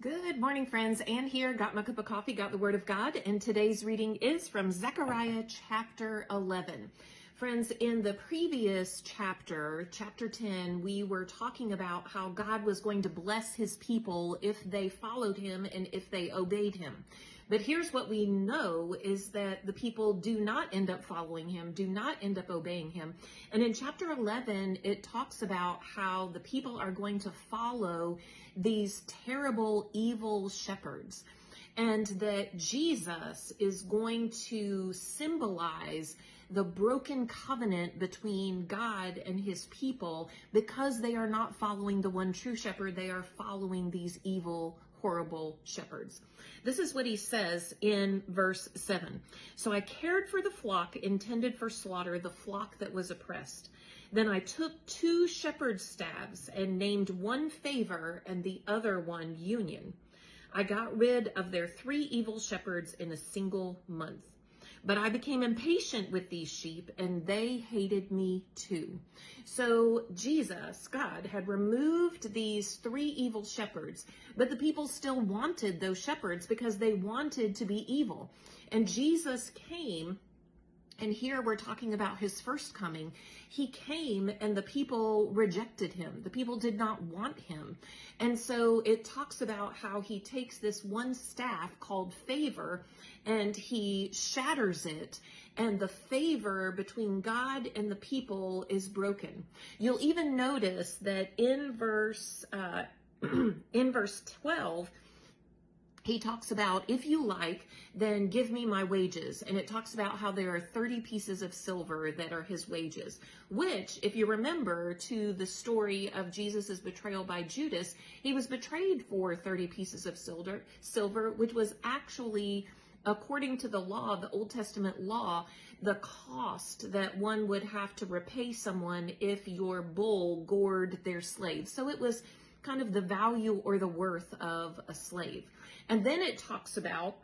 Good morning, friends. Anne here, got my cup of coffee, got the Word of God, and today's reading is from Zechariah chapter 11. Friends, in the previous chapter, chapter 10, we were talking about how God was going to bless his people if they followed him and if they obeyed him. But here's what we know is that the people do not end up following him, do not end up obeying him. And in chapter 11, it talks about how the people are going to follow these terrible, evil shepherds, and that Jesus is going to symbolize the broken covenant between God and his people because they are not following the one true shepherd. They are following these evil, horrible shepherds. This is what he says in verse 7. So I cared for the flock intended for slaughter, the flock that was oppressed. Then I took 2 shepherd's staffs and named one Favor and the other one Union. I got rid of their 3 evil shepherds in a single month. But I became impatient with these sheep, and they hated me too. So Jesus, God, had removed these 3 evil shepherds, but the people still wanted those shepherds because they wanted to be evil. And Jesus came. And here we're talking about his first coming. He came and the people rejected him. The people did not want him. And so it talks about how he takes this one staff called Favor and he shatters it. And the favor between God and the people is broken. You'll even notice that in verse 12, he talks about, if you like, then give me my wages. And it talks about how there are 30 pieces of silver that are his wages, which, if you remember to the story of Jesus's betrayal by Judas, he was betrayed for 30 pieces of silver, which was actually, according to the law, the Old Testament law, the cost that one would have to repay someone if your bull gored their slave. So it was kind of the value or the worth of a slave. And then it talks about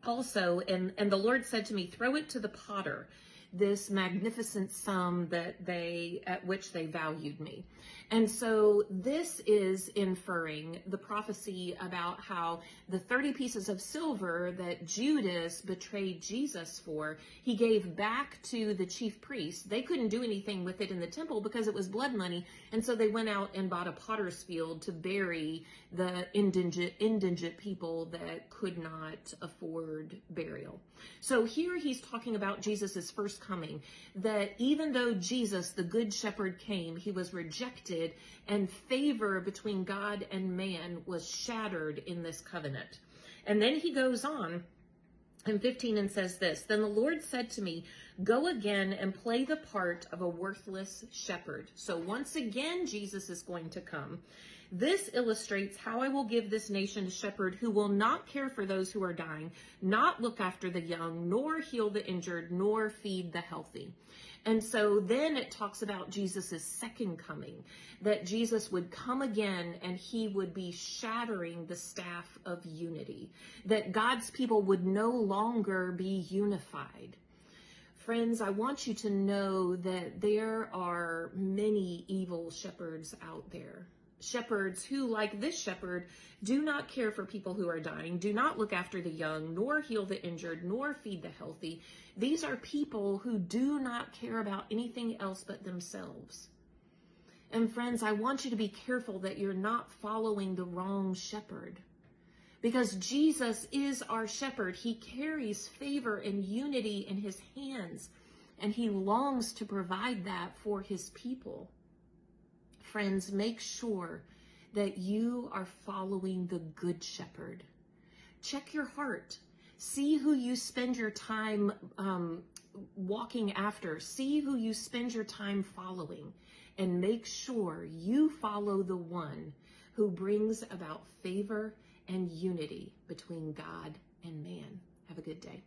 also, and the Lord said to me, throw it to the potter, this magnificent sum at which they valued me. And so this is inferring the prophecy about how the 30 pieces of silver that Judas betrayed Jesus for, he gave back to the chief priests. They couldn't do anything with it in the temple because it was blood money. And so they went out and bought a potter's field to bury the indigent people that could not afford burial. So here he's talking about Jesus's first coming, that even though Jesus, the good shepherd, came, he was rejected, and favor between God and man was shattered in this covenant. And then he goes on in 15 and says this, then the Lord said to me, go again and play the part of a worthless shepherd. So once again, Jesus is going to come. This illustrates how I will give this nation a shepherd who will not care for those who are dying, not look after the young, nor heal the injured, nor feed the healthy. And so then it talks about Jesus's second coming, that Jesus would come again and he would be shattering the staff of unity, that God's people would no longer be unified. Friends, I want you to know that there are many evil shepherds out there. Shepherds who, like this shepherd, do not care for people who are dying, do not look after the young, nor heal the injured, nor feed the healthy. These are people who do not care about anything else but themselves. And friends, I want you to be careful that you're not following the wrong shepherd. Because Jesus is our shepherd. He carries favor and unity in his hands, and he longs to provide that for his people. Friends, make sure that you are following the good shepherd. Check your heart. See who you spend your time walking after. See who you spend your time following. And make sure you follow the one who brings about favor and unity between God and man. Have a good day.